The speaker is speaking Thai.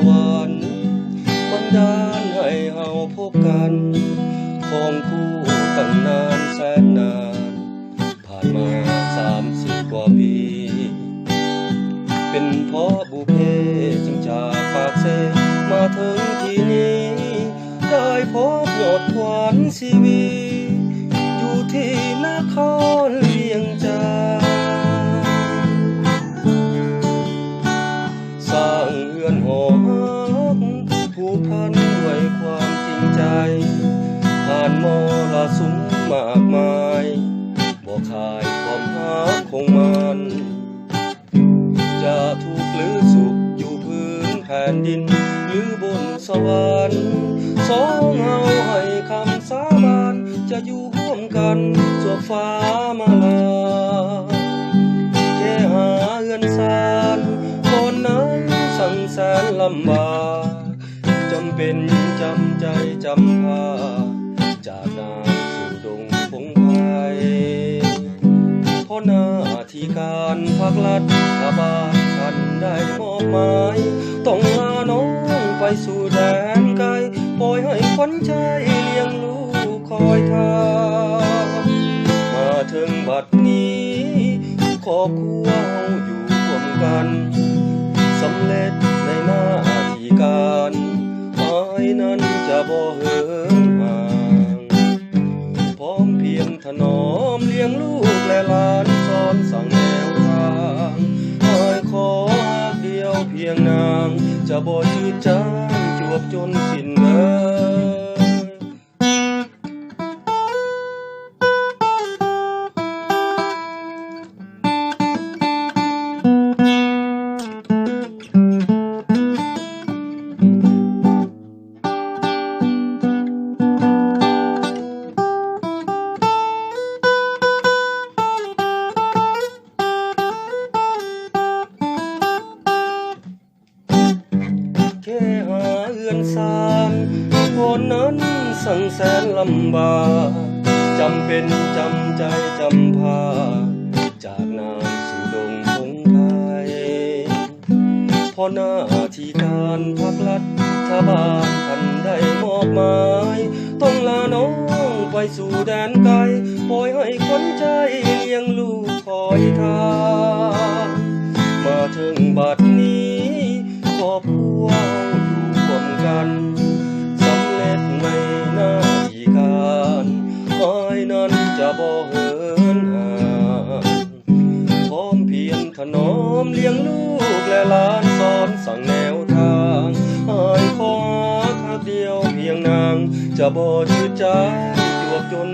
วรรค์บันดาลให้เฮาพบกันของคู่ตั้งนานแสนนานผ่านมา30 กว่าปีเป็นเพราะบุพเพจึงจากปากเซมาถึงที่นี้ได้พบยอดขวัญชีวีอยู่ที่นครเวียงจันทร์สร้างเรือนหอผูกพันไว้ความจริงใจผ่านมรสุมมากมายบ่คายความหักคงมันจะทุกข์หรือสุขอยู่พื้นแผ่นดินหรือบนสวรรค์สองเฮาให้คำสาบานจะอยู่ร่วมกันสวบฟ้ามาลาแค่หาเงินสารก่อนนั้นสั่งแสนลำบากจำเป็นจำใจจำพาจากนาสู่ดงพงไพรเพราะหน้าที่การภาครัฐบาลท่านได้มอบหมายต้องลาน้องไปสู่แดนไกลปล่อยให้ขวัญใจเลี้ยงลูกคอยท่ามาถึงบัดนี้ครอบครัวเฮาอยู่ร่วมกันสำเร็จในหน้าที่การอ้ายนั้นจะบ่เหินห่างพร้อมเพียงถนอมเลี้ยงลูกและหลานสอนสั่งแนวทางอ้ายขอรักเดียวเพียงนางจะบ่จืดจางจวบจนสิ้นเดินแค่หาเอื้อนสารคนนั้นสั่งแสนลำบากจำเป็นจำใจจำพาจากนานสู่ดงพงไพรเพราะหน้าที่การภาครัฐบาลท่านได้มอบหมายต้องลาน้องไปสู่แดนไกลปล่อยให้ขวัญใจเลี้ยงลูกคอยท่ามาถึงบัดนี้ครอบครัวอยู่ร่วมกันสำเร็จในหน้าที่การอ้ายนั้นจะบ่เหินห่างพร้อมเพียงถนอมเลี้ยงลูกและหลานสอนสั่งแนวทางอ้ายขอรักเดียวเพียงนางจะบ่จืดจางจวบจน